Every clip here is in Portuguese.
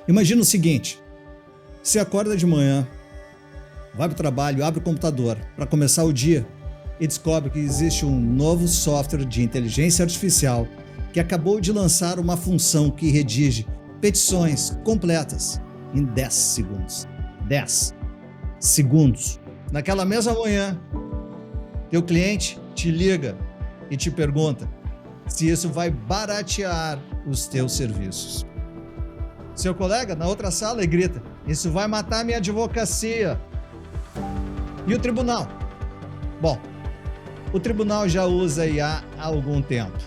Imagina o seguinte: você acorda de manhã, vai para o trabalho, abre o computador para começar o dia e descobre que existe um novo software de inteligência artificial que acabou de lançar uma função que redige petições completas em 10 segundos. 10 segundos. Naquela mesma manhã, teu cliente te liga e te pergunta se isso vai baratear os teus serviços. Seu colega, na outra sala, grita: isso vai matar minha advocacia. E o tribunal? Bom, o tribunal já usa IA há algum tempo.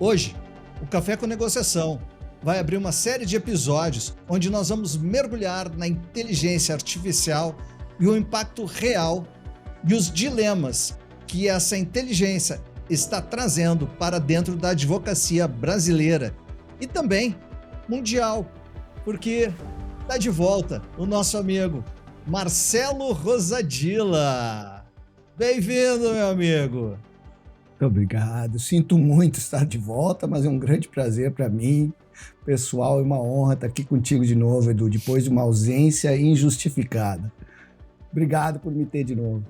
Hoje, o Café com Negociação vai abrir uma série de episódios onde nós vamos mergulhar na inteligência artificial e o impacto real e os dilemas que essa inteligência está trazendo para dentro da advocacia brasileira e também mundial, porque está de volta o nosso amigo Marcelo Rosadilla. Bem-vindo, meu amigo. Muito obrigado. Sinto muito estar de volta, mas é um grande prazer para mim. Pessoal, é uma honra estar aqui contigo de novo, Edu, depois de uma ausência injustificada. Obrigado por me ter de novo.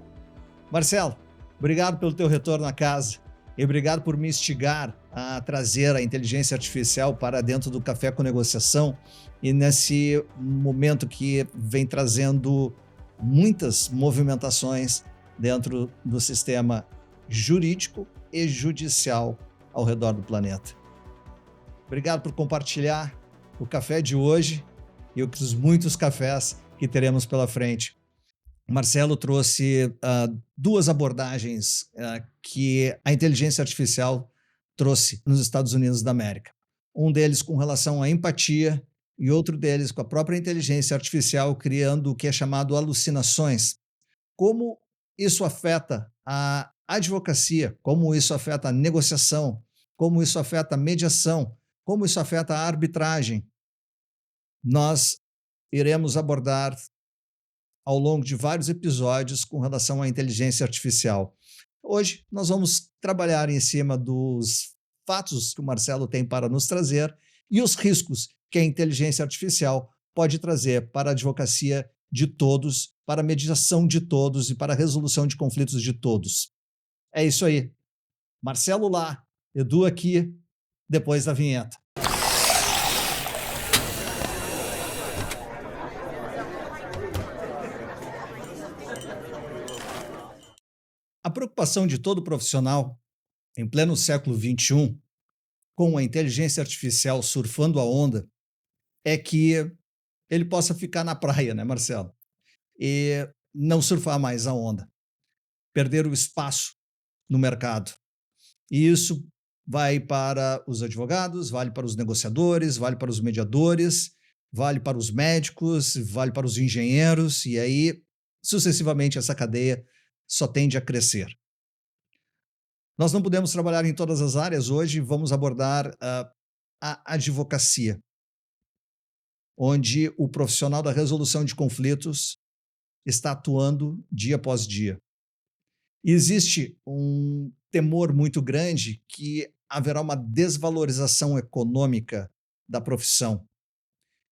Marcelo, obrigado pelo teu retorno à casa e obrigado por me instigar a trazer a inteligência artificial para dentro do Café com Negociação e nesse momento que vem trazendo muitas movimentações dentro do sistema jurídico e judicial ao redor do planeta. Obrigado por compartilhar o café de hoje e os muitos cafés que teremos pela frente. Marcelo trouxe duas abordagens que a inteligência artificial trouxe nos Estados Unidos da América. Um deles com relação à empatia e outro deles com a própria inteligência artificial criando o que é chamado alucinações. Como isso afeta a advocacia, como isso afeta a negociação, como isso afeta a mediação, como isso afeta a arbitragem. Nós iremos abordar ao longo de vários episódios com relação à inteligência artificial. Hoje nós vamos trabalhar em cima dos fatos que o Marcelo tem para nos trazer e os riscos que a inteligência artificial pode trazer para a advocacia de todos, para a mediação de todos e para a resolução de conflitos de todos. É isso aí. Marcelo lá, Edu aqui, depois da vinheta. A preocupação de todo profissional, em pleno século XXI, com a inteligência artificial surfando a onda, é que ele possa ficar na praia, né, Marcelo? E não surfar mais a onda, perder o espaço no mercado. E isso vai para os advogados, vale para os negociadores, vale para os mediadores, vale para os médicos, vale para os engenheiros, e aí, sucessivamente, essa cadeia só tende a crescer. Nós não podemos trabalhar em todas as áreas hoje, vamos abordar a advocacia, onde o profissional da resolução de conflitos está atuando dia após dia. E existe um temor muito grande que haverá uma desvalorização econômica da profissão,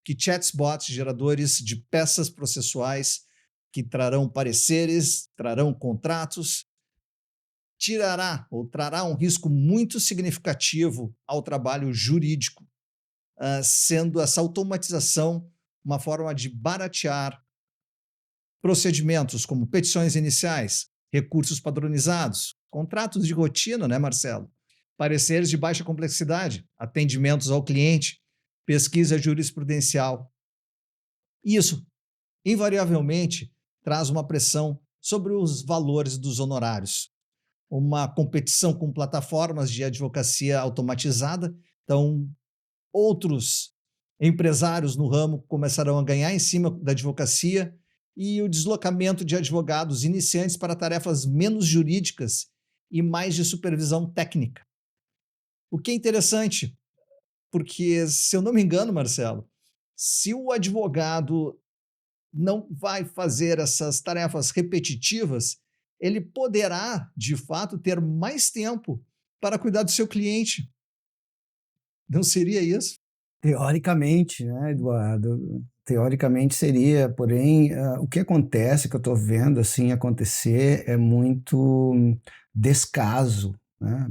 que chatbots, geradores de peças processuais que trarão pareceres, trarão contratos, tirará ou trará um risco muito significativo ao trabalho jurídico, sendo essa automatização uma forma de baratear procedimentos como petições iniciais, recursos padronizados, contratos de rotina, né, Marcelo? Pareceres de baixa complexidade, atendimentos ao cliente, pesquisa jurisprudencial. Isso, invariavelmente, traz uma pressão sobre os valores dos honorários. Uma competição com plataformas de advocacia automatizada, então outros empresários no ramo começarão a ganhar em cima da advocacia e o deslocamento de advogados iniciantes para tarefas menos jurídicas e mais de supervisão técnica. O que é interessante, porque, se eu não me engano, Marcelo, se o advogado não vai fazer essas tarefas repetitivas, ele poderá, de fato, ter mais tempo para cuidar do seu cliente. Não seria isso? Teoricamente, né, Eduardo? Teoricamente seria, porém, o que acontece, que eu estou vendo assim acontecer, é muito descaso, né,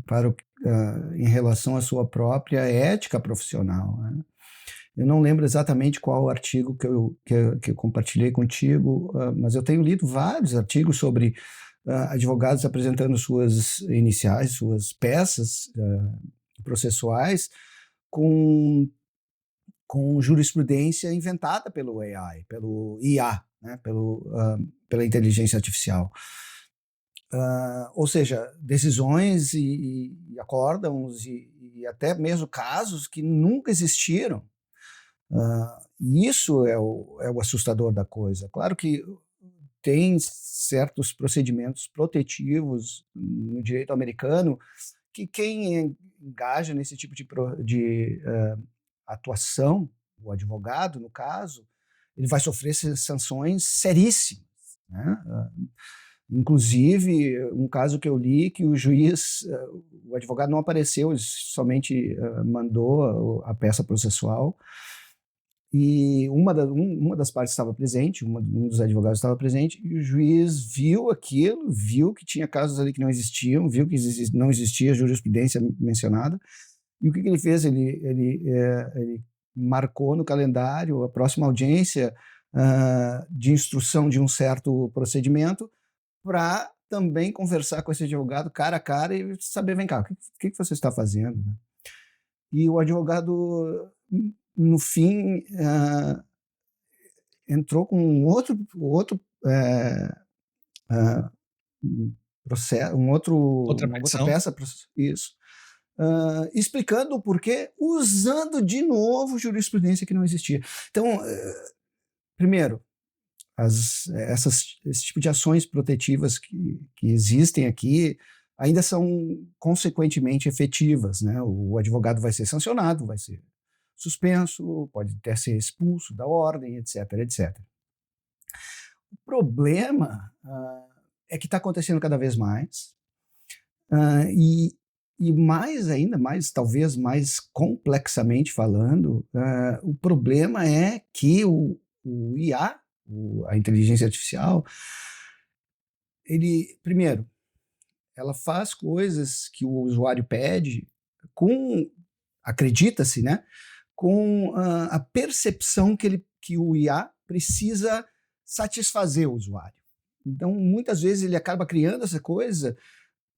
em relação à sua própria ética profissional, né? Eu não lembro exatamente qual o artigo que eu compartilhei contigo, mas eu tenho lido vários artigos sobre advogados apresentando suas iniciais, suas peças processuais com jurisprudência inventada pelo AI, pelo IA, né, pela inteligência artificial. Ou seja, decisões e acórdãos e até mesmo casos que nunca existiram. E isso é o assustador da coisa. Claro que tem certos procedimentos protetivos no direito americano que quem engaja nesse tipo de atuação, o advogado, no caso, ele vai sofrer sanções seríssimas, né? Inclusive, um caso que eu li que o juiz, o advogado não apareceu, ele somente mandou a peça processual, e uma das partes estava presente, um dos advogados estava presente, e o juiz viu aquilo, viu que tinha casos ali que não existiam, viu que não existia jurisprudência mencionada, e o que ele fez? Ele marcou no calendário a próxima audiência de instrução de um certo procedimento para também conversar com esse advogado cara a cara e saber, vem cá, o que você está fazendo, né? E o advogado, no fim, entrou com outro processo, Outra uma outra petição. peça, isso, explicando o porquê, usando de novo jurisprudência que não existia. Então, primeiro, esse tipo de ações protetivas que existem aqui ainda são consequentemente efetivas, né? O advogado vai ser sancionado, vai ser suspenso, pode até ser expulso da ordem, etc, etc. O problema é que está acontecendo cada vez mais, e mais ainda, talvez mais complexamente falando, o problema é que o IA, a inteligência artificial, primeiro, ela faz coisas que o usuário pede acredita-se, né, com a percepção que o IA precisa satisfazer o usuário. Então, muitas vezes ele acaba criando essa coisa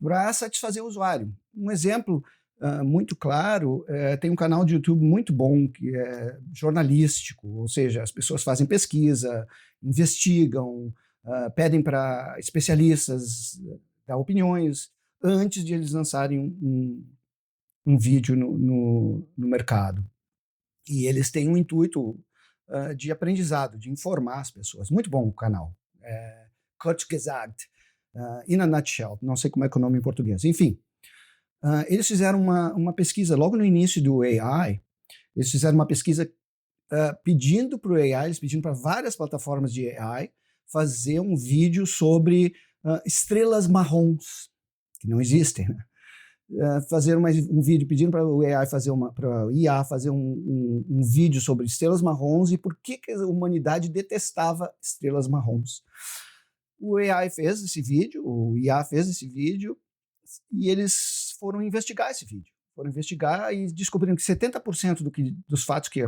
para satisfazer o usuário. Um exemplo muito claro, tem um canal de YouTube muito bom, que é jornalístico, ou seja, as pessoas fazem pesquisa, investigam, pedem para especialistas dar opiniões antes de eles lançarem um vídeo no mercado. E eles têm um intuito de aprendizado, de informar as pessoas. Muito bom o canal. Kurzgesagt, in a nutshell, não sei como é que é o nome em português. Enfim, eles fizeram uma pesquisa logo no início do AI, eles fizeram uma pesquisa pedindo para o AI, eles pedindo para várias plataformas de AI fazer um vídeo sobre estrelas marrons, que não existem, né? Fazer um vídeo pedindo para o AI para o IA fazer um vídeo sobre estrelas marrons e por que a humanidade detestava estrelas marrons. O AI fez esse vídeo, o IA fez esse vídeo, e eles foram investigar esse vídeo. Foram investigar e descobriram que 70% dos fatos que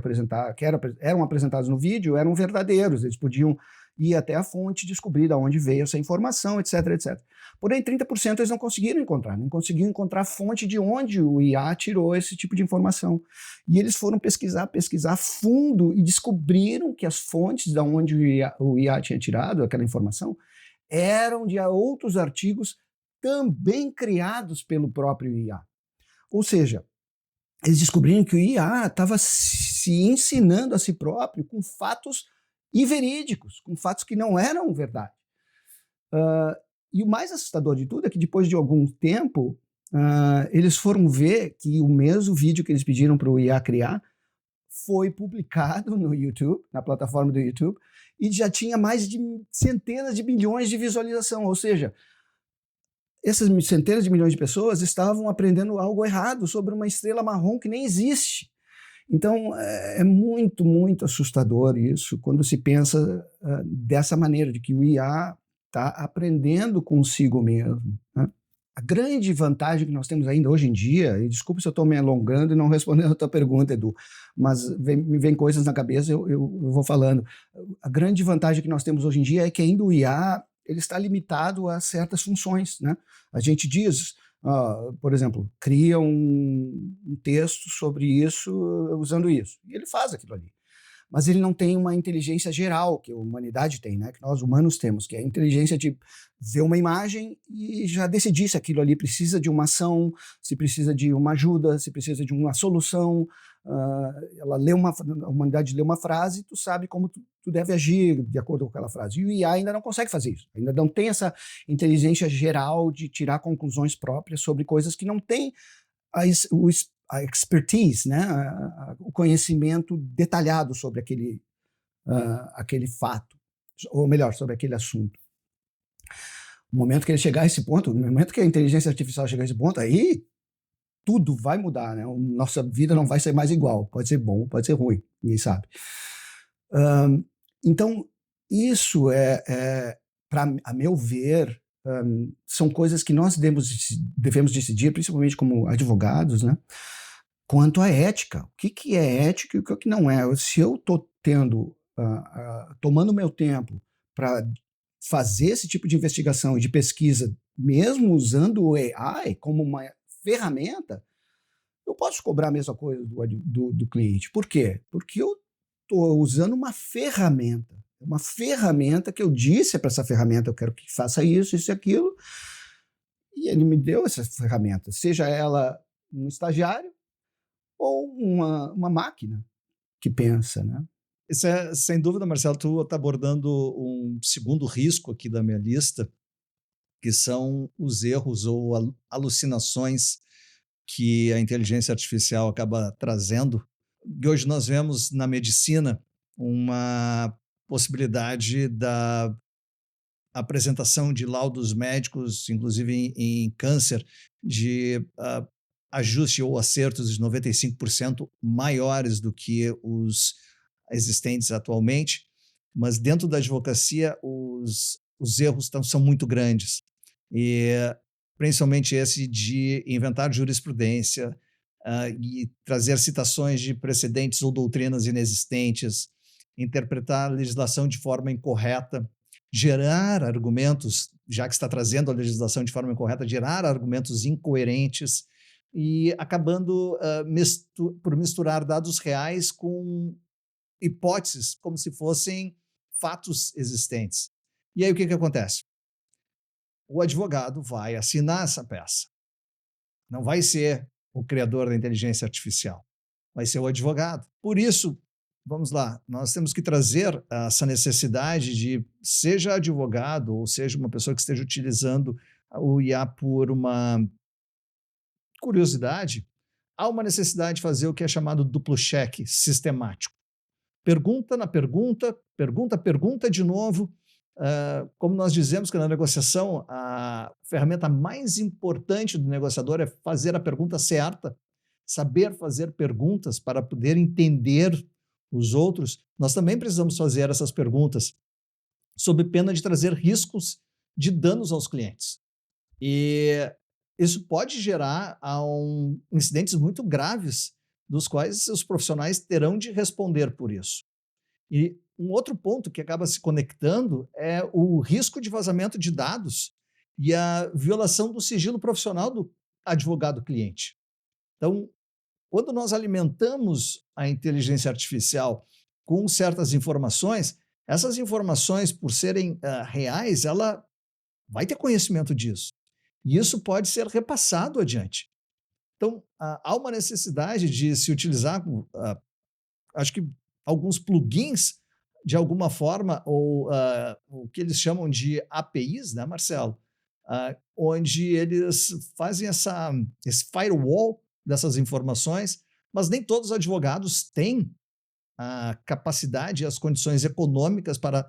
eram apresentados no vídeo eram verdadeiros. Eles podiam ir até a fonte, descobrir de onde veio essa informação, etc, etc. Porém, 30% eles não conseguiram encontrar a fonte de onde o IA tirou esse tipo de informação. E eles foram pesquisar a fundo e descobriram que as fontes de onde o IA tinha tirado aquela informação eram de outros artigos também criados pelo próprio IA. Ou seja, eles descobriram que o IA estava se ensinando a si próprio com fatos inverídicos, com fatos que não eram verdade. E o mais assustador de tudo é que depois de algum tempo, eles foram ver que o mesmo vídeo que eles pediram para o IA criar foi publicado no YouTube, na plataforma do YouTube, e já tinha mais de centenas de milhões de visualização, ou seja, essas centenas de milhões de pessoas estavam aprendendo algo errado sobre uma estrela marrom que nem existe. Então, é muito, muito assustador isso, quando se pensa dessa maneira, de que o IA está aprendendo consigo mesmo, né? A grande vantagem que nós temos ainda hoje em dia, e desculpe se eu estou me alongando e não respondendo a tua pergunta, Edu, mas me vem coisas na cabeça, eu vou falando. A grande vantagem que nós temos hoje em dia é que ainda o IA ele está limitado a certas funções, né? A gente diz, por exemplo, cria um texto sobre isso usando isso, e ele faz aquilo ali. Mas ele não tem uma inteligência geral que a humanidade tem, né? Que nós humanos temos, que é a inteligência de ver uma imagem e já decidir se aquilo ali precisa de uma ação, se precisa de uma ajuda, se precisa de uma solução. A humanidade lê uma frase, tu sabe como tu deve agir de acordo com aquela frase. E o IA ainda não consegue fazer isso, ainda não tem essa inteligência geral de tirar conclusões próprias sobre coisas que não tem a, a expertise, né? O conhecimento detalhado sobre aquele fato, ou melhor, sobre aquele assunto. No momento que ele chegar a esse ponto, no momento que a inteligência artificial chegar a esse ponto, aí tudo vai mudar, né? Nossa vida não vai ser mais igual. Pode ser bom, pode ser ruim, ninguém sabe. Então, isso a meu ver, são coisas que nós devemos decidir, principalmente como advogados, né? Quanto à ética. O que é ética e o que não é. Se eu estou tomando meu tempo para fazer esse tipo de investigação e de pesquisa, mesmo usando o AI como uma ferramenta, eu posso cobrar a mesma coisa do cliente. Por quê? Porque eu estou usando uma ferramenta que eu disse para essa ferramenta, eu quero que faça isso, isso e aquilo, e ele me deu essa ferramenta, seja ela um estagiário ou uma máquina que pensa, né? Isso é, sem dúvida, Marcelo, tu está abordando um segundo risco aqui da minha lista, que são os erros ou alucinações que a inteligência artificial acaba trazendo. E hoje nós vemos na medicina uma possibilidade da apresentação de laudos médicos, inclusive em câncer, de ajuste ou acertos de 95% maiores do que os existentes atualmente, mas dentro da advocacia os erros são muito grandes, e principalmente esse de inventar jurisprudência e trazer citações de precedentes ou doutrinas inexistentes, interpretar a legislação de forma incorreta, gerar argumentos, já que está trazendo a legislação de forma incorreta, gerar argumentos incoerentes e acabando por misturar dados reais com hipóteses, como se fossem fatos existentes. E aí o que acontece? O advogado vai assinar essa peça. Não vai ser o criador da inteligência artificial, vai ser o advogado. Por isso, vamos lá, nós temos que trazer essa necessidade de, seja advogado ou seja uma pessoa que esteja utilizando o IA por uma curiosidade, há uma necessidade de fazer o que é chamado duplo cheque sistemático. Pergunta na pergunta, pergunta de novo. Como nós dizemos que na negociação a ferramenta mais importante do negociador é fazer a pergunta certa, saber fazer perguntas para poder entender os outros. Nós também precisamos fazer essas perguntas sob pena de trazer riscos de danos aos clientes. E isso pode gerar incidentes muito graves, dos quais os profissionais terão de responder por isso. E um outro ponto que acaba se conectando é o risco de vazamento de dados e a violação do sigilo profissional do advogado-cliente. Então, quando nós alimentamos a inteligência artificial com certas informações, essas informações, por serem reais, ela vai ter conhecimento disso. E isso pode ser repassado adiante. Então, há uma necessidade de se utilizar, acho que alguns plugins, de alguma forma, ou o que eles chamam de APIs, né, Marcelo? Onde eles fazem esse firewall dessas informações, mas nem todos os advogados têm a capacidade e as condições econômicas para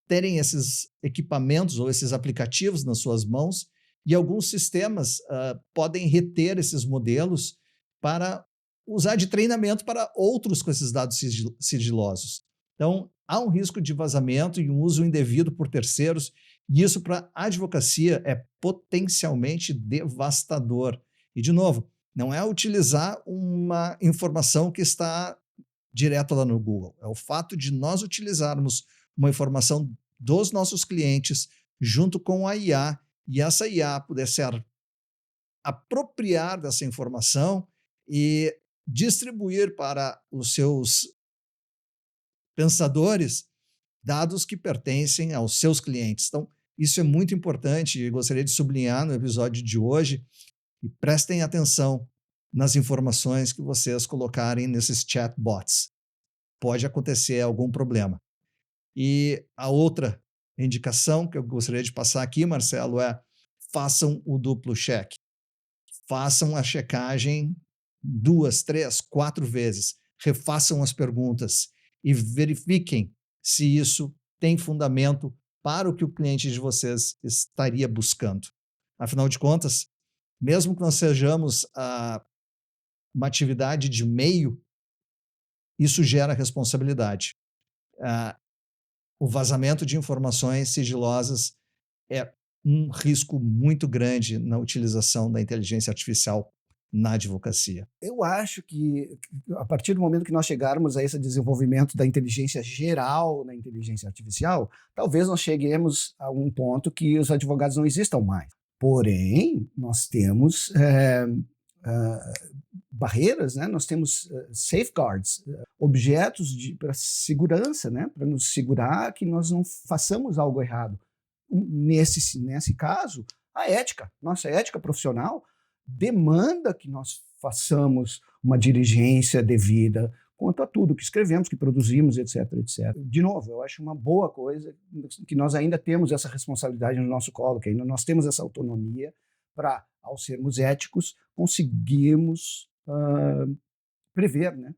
terem esses equipamentos ou esses aplicativos nas suas mãos, e alguns sistemas podem reter esses modelos para usar de treinamento para outros com esses dados sigilosos. Então, há um risco de vazamento e um uso indevido por terceiros, e isso para a advocacia é potencialmente devastador. E, de novo, não é utilizar uma informação que está direto lá no Google, é o fato de nós utilizarmos uma informação dos nossos clientes junto com a IA, e essa IA puder ser apropriar dessa informação e distribuir para os seus pensadores dados que pertencem aos seus clientes. Então, isso é muito importante e gostaria de sublinhar no episódio de hoje. E prestem atenção nas informações que vocês colocarem nesses chatbots. Pode acontecer algum problema. E a outra indicação que eu gostaria de passar aqui, Marcelo, é façam o duplo cheque. Façam a checagem 2, 3, 4 vezes. Refaçam as perguntas e verifiquem se isso tem fundamento para o que o cliente de vocês estaria buscando. Afinal de contas, mesmo que nós sejamos uma atividade de meio, isso gera responsabilidade. O vazamento de informações sigilosas é um risco muito grande na utilização da inteligência artificial na advocacia. Eu acho que, a partir do momento que nós chegarmos a esse desenvolvimento da inteligência geral na inteligência artificial, talvez nós cheguemos a um ponto que os advogados não existam mais. Porém, nós temos barreiras, né? Nós temos safeguards, objetos para segurança, né? Para nos segurar que nós não façamos algo errado. Nesse caso, a ética, nossa ética profissional, demanda que nós façamos uma diligência devida quanto a tudo que escrevemos, que produzimos, etc, etc. De novo, eu acho uma boa coisa que nós ainda temos essa responsabilidade no nosso colo, que ainda nós temos essa autonomia para, ao sermos éticos, conseguirmos prever, né,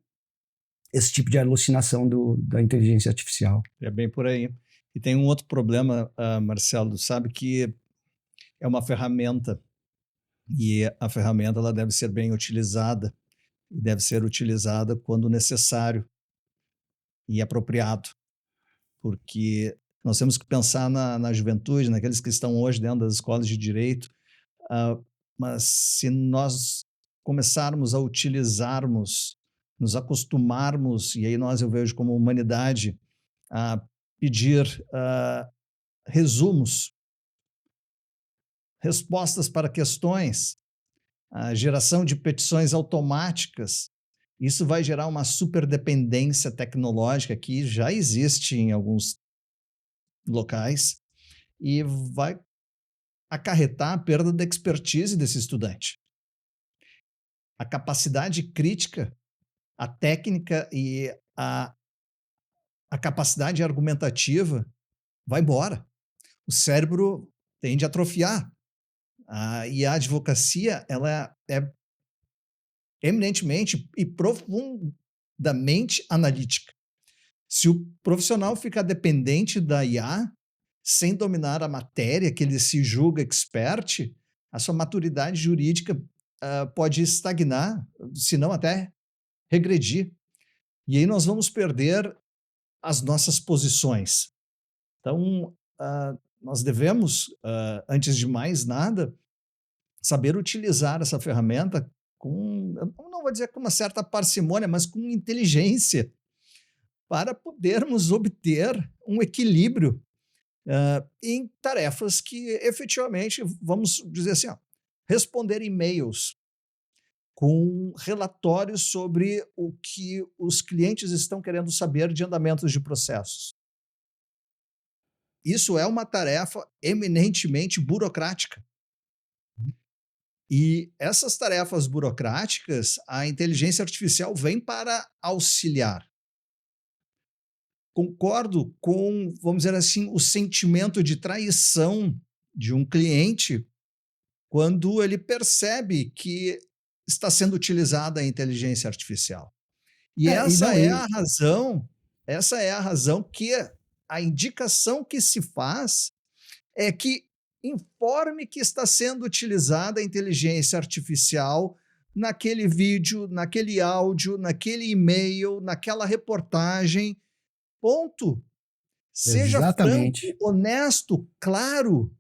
esse tipo de alucinação da inteligência artificial. É bem por aí. E tem um outro problema, Marcelo, sabe que é uma ferramenta e a ferramenta ela deve ser bem utilizada e deve ser utilizada quando necessário e apropriado, porque nós temos que pensar na juventude, naqueles que estão hoje dentro das escolas de direito, mas se nós começarmos a utilizarmos, nos acostumarmos, e aí eu vejo como humanidade, a pedir resumos, respostas para questões, a geração de petições automáticas, isso vai gerar uma superdependência tecnológica que já existe em alguns locais e vai acarretar a perda da expertise desse estudante. A capacidade crítica, a técnica e a capacidade argumentativa vai embora. O cérebro tende a atrofiar. E a advocacia ela é eminentemente e profundamente analítica. Se o profissional ficar dependente da IA, sem dominar a matéria que ele se julga expert, a sua maturidade jurídica pode estagnar, se não até regredir. E aí nós vamos perder as nossas posições. Então, nós devemos, antes de mais nada, saber utilizar essa ferramenta com, eu não vou dizer com uma certa parcimônia, mas com inteligência, para podermos obter um equilíbrio em tarefas que efetivamente, vamos dizer assim, responder e-mails com relatórios sobre o que os clientes estão querendo saber de andamentos de processos. Isso é uma tarefa eminentemente burocrática. E essas tarefas burocráticas, a inteligência artificial vem para auxiliar. Concordo com, vamos dizer assim, o sentimento de traição de um cliente quando ele percebe que está sendo utilizada a inteligência artificial. E essa é a razão que a indicação que se faz é que informe que está sendo utilizada a inteligência artificial naquele vídeo, naquele áudio, naquele e-mail, naquela reportagem. Ponto. Seja Exatamente. franco, honesto, claro.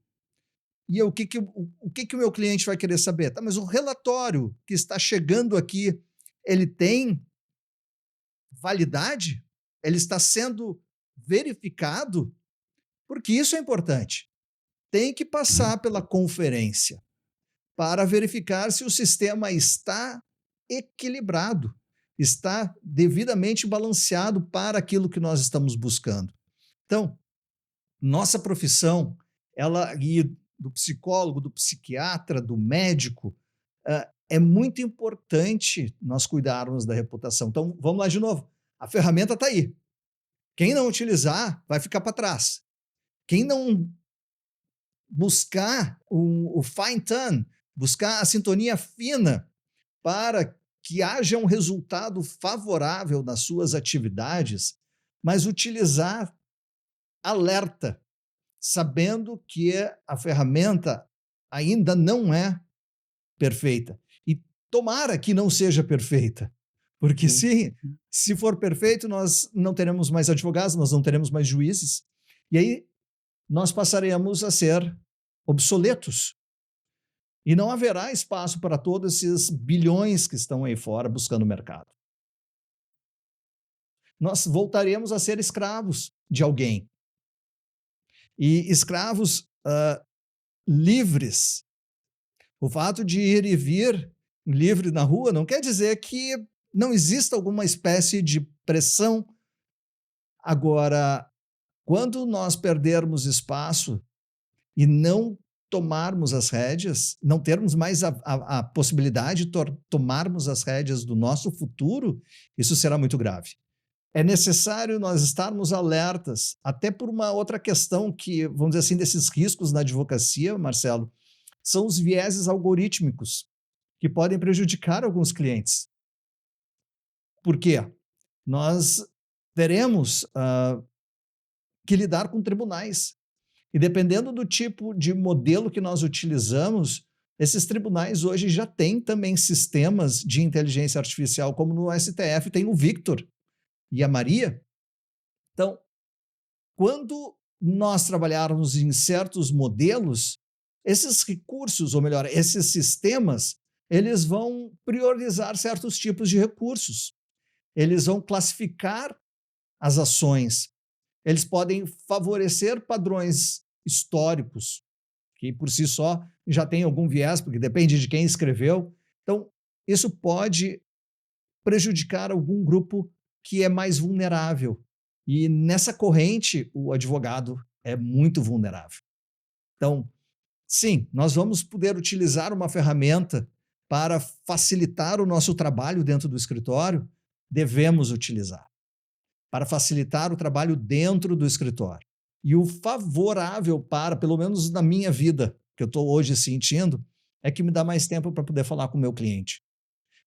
E o que o meu cliente vai querer saber? Tá, mas o relatório que está chegando aqui, ele tem validade? Ele está sendo verificado? Porque isso é importante. Tem que Né? passar pela conferência para verificar se o sistema está equilibrado, está devidamente balanceado para aquilo que nós estamos buscando. Então, nossa profissão, ela e do psicólogo, do psiquiatra, do médico, é muito importante nós cuidarmos da reputação. Então, vamos lá de novo. A ferramenta está aí. Quem não utilizar vai ficar para trás. Quem não buscar o fine tune, buscar a sintonia fina para que haja um resultado favorável nas suas atividades, mas utilizar alerta, sabendo que a ferramenta ainda não é perfeita. E tomara que não seja perfeita, porque Sim. se for perfeito, nós não teremos mais advogados, nós não teremos mais juízes, e aí nós passaremos a ser obsoletos. E não haverá espaço para todos esses bilhões que estão aí fora buscando mercado. Nós voltaremos a ser escravos de alguém. E escravos livres. O fato de ir e vir livre na rua não quer dizer que não exista alguma espécie de pressão. Agora, quando nós perdermos espaço e não tomarmos as rédeas, não termos mais a possibilidade de tomarmos as rédeas do nosso futuro, isso será muito grave. É necessário nós estarmos alertas, até por uma outra questão que, vamos dizer assim, desses riscos na advocacia, Marcelo, são os vieses algorítmicos, que podem prejudicar alguns clientes. Por quê? Nós teremos que lidar com tribunais. E dependendo do tipo de modelo que nós utilizamos, esses tribunais hoje já têm também sistemas de inteligência artificial, como no STF tem o Victor e a Maria. Então, quando nós trabalharmos em certos modelos, esses recursos, ou melhor, esses sistemas, eles vão priorizar certos tipos de recursos. Eles vão classificar as ações. Eles podem favorecer padrões históricos, que por si só já tem algum viés, porque depende de quem escreveu. Então, isso pode prejudicar algum grupo que é mais vulnerável. E nessa corrente, o advogado é muito vulnerável. Então, sim, nós vamos poder utilizar uma ferramenta para facilitar o nosso trabalho dentro do escritório, devemos utilizar para facilitar o trabalho dentro do escritório. E o favorável para, pelo menos na minha vida, que eu estou hoje sentindo, é que me dá mais tempo para poder falar com o meu cliente.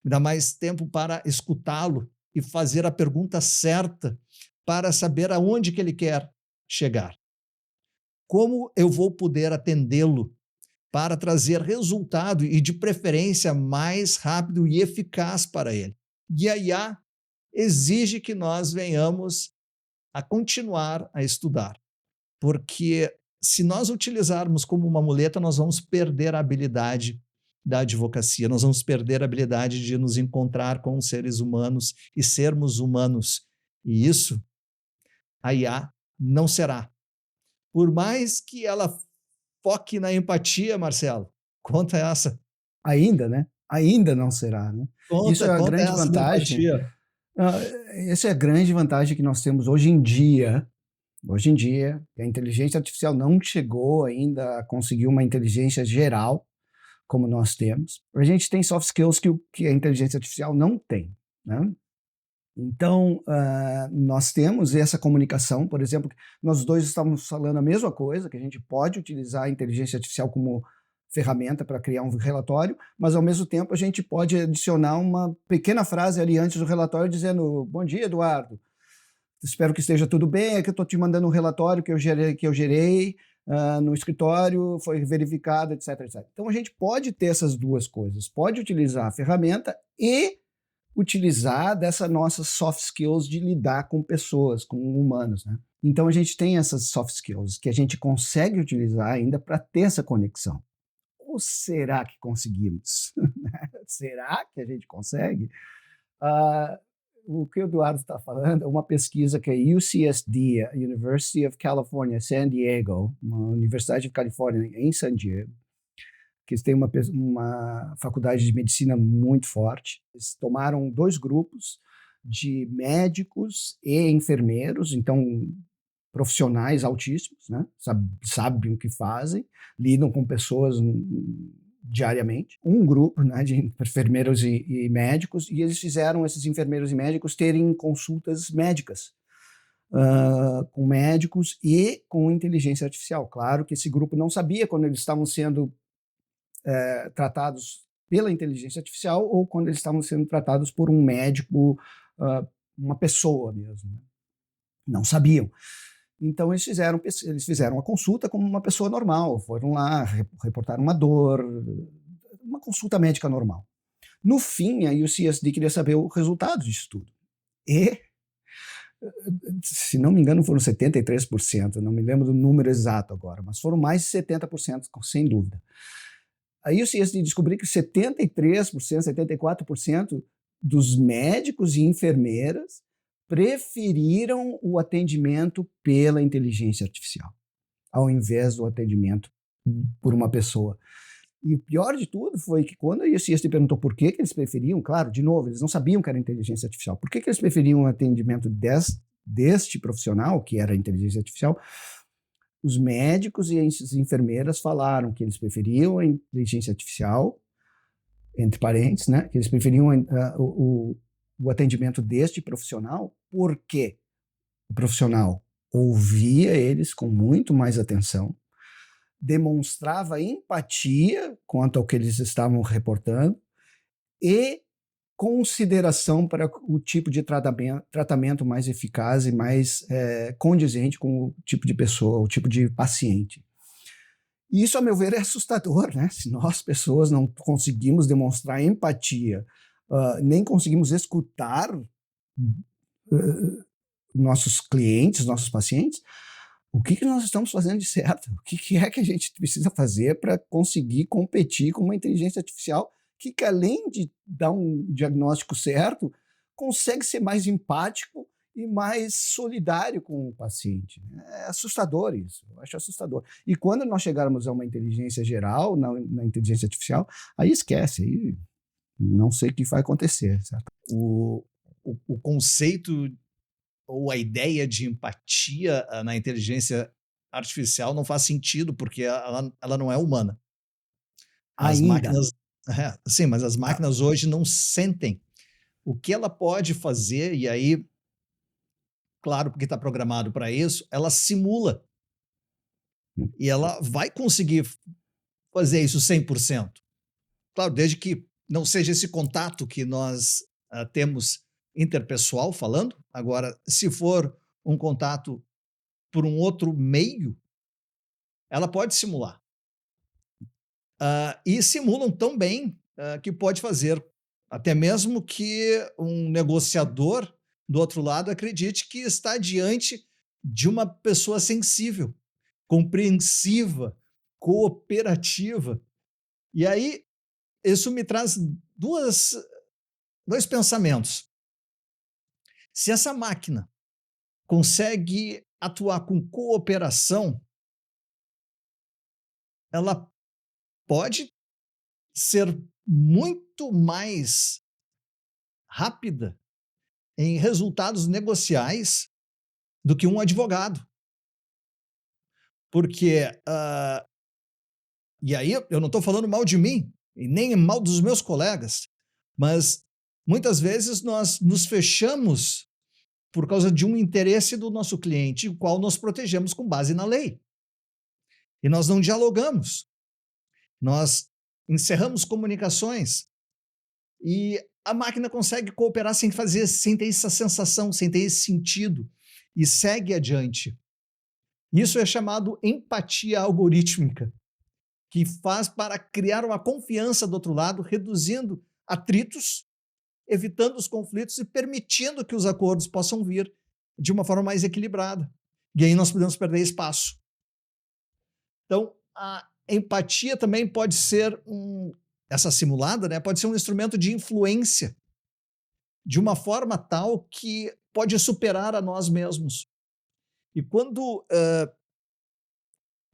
Me dá mais tempo para escutá-lo e fazer a pergunta certa para saber aonde que ele quer chegar. Como eu vou poder atendê-lo para trazer resultado e, de preferência, mais rápido e eficaz para ele. E a IA exige que nós venhamos a continuar a estudar, porque se nós utilizarmos como uma muleta, nós vamos perder a habilidade da advocacia, nós vamos perder a habilidade de nos encontrar com os seres humanos e sermos humanos. E isso a IA não será. Por mais que ela foque na empatia, Marcelo, conta essa. Ainda, né? Ainda não será, né? Isso é a Conta grande essa da vantagem. empatia. Essa é a grande vantagem que nós temos hoje em dia. Hoje em dia, a inteligência artificial não chegou ainda a conseguir uma inteligência geral, como nós temos. A gente tem soft skills que a inteligência artificial não tem, né? Então, nós temos essa comunicação, por exemplo, nós dois estamos falando a mesma coisa, que a gente pode utilizar a inteligência artificial como ferramenta para criar um relatório, mas ao mesmo tempo a gente pode adicionar uma pequena frase ali antes do relatório dizendo: bom dia, Eduardo, espero que esteja tudo bem, é que eu estou te mandando um relatório que eu gerei no escritório, foi verificado, etc, etc. Então a gente pode ter essas duas coisas, pode utilizar a ferramenta e utilizar dessa nossas soft skills de lidar com pessoas, com humanos, né? Então a gente tem essas soft skills que a gente consegue utilizar ainda para ter essa conexão. Ou será que conseguimos? Será que a gente consegue? O que o Eduardo está falando é uma pesquisa que a UCSD, a University of California, San Diego, uma Universidade de Califórnia em San Diego, que eles têm uma faculdade de medicina muito forte. Eles tomaram 2 grupos de médicos e enfermeiros, então profissionais altíssimos, né? Sabem o que fazem, lidam com pessoas diariamente. Um grupo, né, de enfermeiros e médicos, e eles fizeram esses enfermeiros e médicos terem consultas médicas com médicos e com inteligência artificial. Claro que esse grupo não sabia quando eles estavam sendo tratados pela inteligência artificial ou quando eles estavam sendo tratados por um médico, uma pessoa mesmo, né? Não sabiam. Então eles fizeram a consulta como uma pessoa normal, foram lá, reportaram uma dor, uma consulta médica normal. No fim, a UCSD queria saber o resultado disso tudo. E, se não me engano, foram 73%, não me lembro do número exato agora, mas foram mais de 70%, sem dúvida. A UCSD descobriu que 73%, 74% dos médicos e enfermeiras preferiram o atendimento pela inteligência artificial, ao invés do atendimento por uma pessoa. E o pior de tudo foi que quando a UCSD perguntou por que eles preferiam, claro, de novo, eles não sabiam que era inteligência artificial, por que eles preferiam o atendimento deste profissional, que era a inteligência artificial, os médicos e as enfermeiras falaram que eles preferiam a inteligência artificial, entre parênteses, né, que eles preferiam o atendimento deste profissional, porque o profissional ouvia eles com muito mais atenção, demonstrava empatia quanto ao que eles estavam reportando e consideração para o tipo de tratamento mais eficaz e mais condizente com o tipo de pessoa, o tipo de paciente. E isso, a meu ver, é assustador, né? Se nós, pessoas, não conseguimos demonstrar empatia, nem conseguimos escutar nossos clientes, nossos pacientes, o que nós estamos fazendo de certo? O que é que a gente precisa fazer para conseguir competir com uma inteligência artificial que além de dar um diagnóstico certo, consegue ser mais empático e mais solidário com o paciente? É assustador isso, eu acho assustador. E quando nós chegarmos a uma inteligência geral, na inteligência artificial, aí esquece, aí não sei o que vai acontecer, certo? O conceito ou a ideia de empatia na inteligência artificial não faz sentido, porque ela não é humana. As Ainda. máquinas, sim, mas as máquinas hoje não sentem. O que ela pode fazer, e aí, claro, porque está programado para isso, ela simula. E ela vai conseguir fazer isso 100%. Claro, desde que não seja esse contato que nós temos interpessoal falando. Agora, se for um contato por um outro meio, ela pode simular. E simulam tão bem que pode fazer até mesmo que um negociador do outro lado acredite que está diante de uma pessoa sensível, compreensiva, cooperativa. E aí, isso me traz dois pensamentos. Se essa máquina consegue atuar com cooperação, ela pode ser muito mais rápida em resultados negociais do que um advogado. Porque, e aí eu não estou falando mal de mim, e nem mal dos meus colegas, mas muitas vezes nós nos fechamos por causa de um interesse do nosso cliente, o qual nós protegemos com base na lei. E nós não dialogamos. Nós encerramos comunicações e a máquina consegue cooperar sem ter essa sensação, sem ter esse sentido, e segue adiante. Isso é chamado empatia algorítmica, que faz para criar uma confiança do outro lado, reduzindo atritos, evitando os conflitos e permitindo que os acordos possam vir de uma forma mais equilibrada. E aí nós podemos perder espaço. Então, a empatia também pode ser essa simulada, né, pode ser um instrumento de influência de uma forma tal que pode superar a nós mesmos. E quando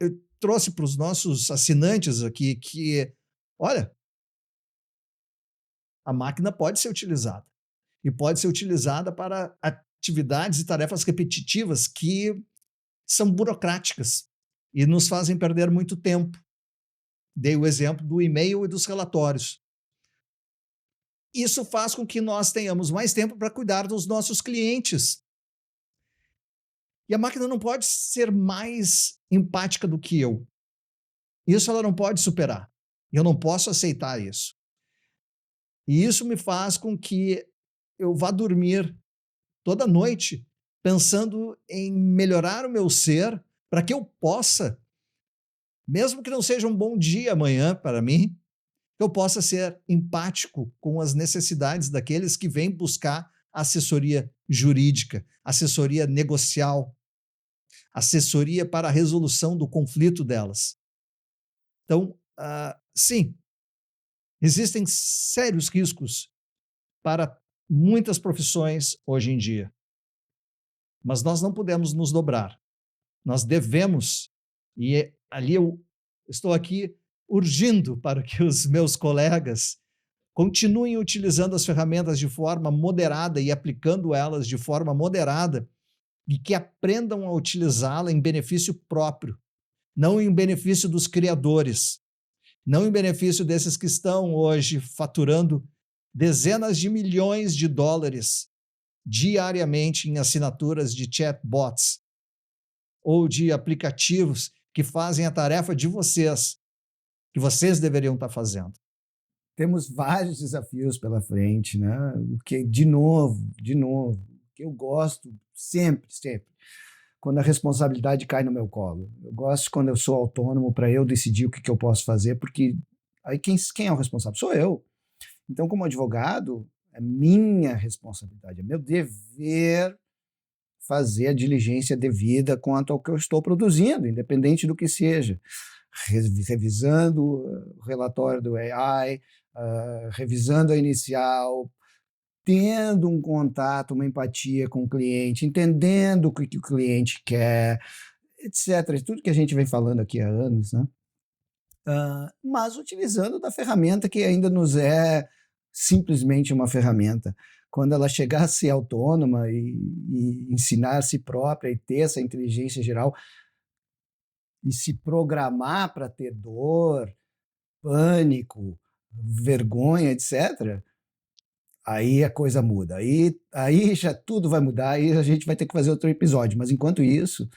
eu trouxe para os nossos assinantes aqui que, olha, a máquina pode ser utilizada e pode ser utilizada para atividades e tarefas repetitivas que são burocráticas e nos fazem perder muito tempo. Dei o exemplo do e-mail e dos relatórios. Isso faz com que nós tenhamos mais tempo para cuidar dos nossos clientes. E a máquina não pode ser mais empática do que eu. Isso ela não pode superar. Eu não posso aceitar isso. E isso me faz com que eu vá dormir toda noite pensando em melhorar o meu ser para que eu possa, mesmo que não seja um bom dia amanhã para mim, eu possa ser empático com as necessidades daqueles que vêm buscar assessoria jurídica, assessoria negocial, assessoria para a resolução do conflito delas. Então, sim, existem sérios riscos para muitas profissões hoje em dia, mas nós não podemos nos dobrar. Nós devemos, e ali eu estou aqui urgindo para que os meus colegas continuem utilizando as ferramentas de forma moderada e aplicando elas de forma moderada e que aprendam a utilizá-la em benefício próprio, não em benefício dos criadores, não em benefício desses que estão hoje faturando dezenas de milhões de dólares diariamente em assinaturas de chatbots ou de aplicativos que fazem a tarefa de vocês, que vocês deveriam estar fazendo. Temos vários desafios pela frente, né? O que, de novo, o que eu gosto sempre, quando a responsabilidade cai no meu colo. Eu gosto quando eu sou autônomo para eu decidir o que eu posso fazer, porque aí quem é o responsável? Sou eu. Então, como advogado, é minha responsabilidade, é meu dever fazer a diligência devida quanto ao que eu estou produzindo, independente do que seja. Revisando o relatório do AI, revisando a inicial, tendo um contato, uma empatia com o cliente, entendendo o que o cliente quer, etc. Tudo que a gente vem falando aqui há anos, né? Mas utilizando da ferramenta que ainda nos é simplesmente uma ferramenta. Quando ela chegar a ser autônoma e ensinar a si própria e ter essa inteligência geral e se programar para ter dor, pânico, vergonha, etc., aí a coisa muda. Aí já tudo vai mudar, aí a gente vai ter que fazer outro episódio. Mas enquanto isso,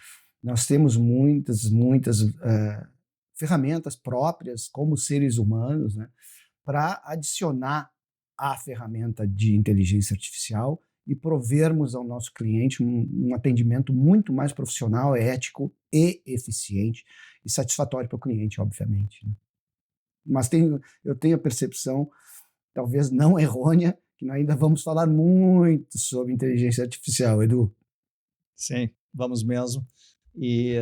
nós temos muitas ferramentas próprias como seres humanos, né, para adicionar à ferramenta de inteligência artificial e provermos ao nosso cliente um atendimento muito mais profissional, ético e eficiente e satisfatório para o cliente, obviamente, né? Mas eu tenho a percepção, talvez não errônea, que nós ainda vamos falar muito sobre inteligência artificial, Edu. Sim, vamos mesmo. E,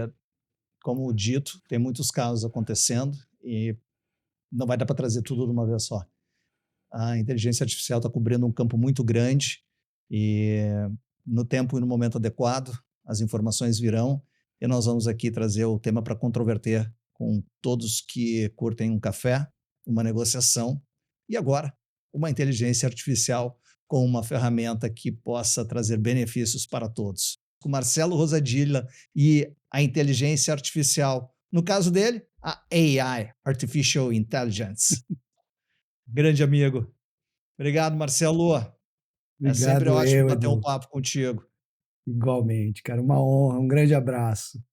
como dito, tem muitos casos acontecendo e não vai dar para trazer tudo de uma vez só. A inteligência artificial está cobrindo um campo muito grande e, no tempo e no momento adequado, as informações virão e nós vamos aqui trazer o tema para controverter com todos que curtem um café, uma negociação e agora uma inteligência artificial com uma ferramenta que possa trazer benefícios para todos. Com Marcelo Rosadilla e a inteligência artificial, no caso dele, a AI, Artificial Intelligence. Grande amigo. Obrigado, Marcelo. É sempre Obrigado, ótimo bater um Edu. papo contigo. Igualmente, cara, uma honra, um grande abraço.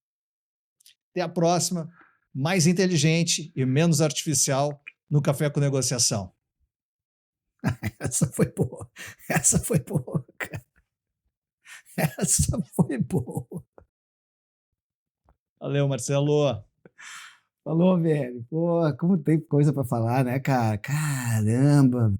Até a próxima, mais inteligente e menos artificial no Café com Negociação. Essa foi boa. Essa foi boa, cara. Essa foi boa. Valeu, Marcelo. Falou, velho. Pô, como tem coisa pra falar, né, cara? Caramba.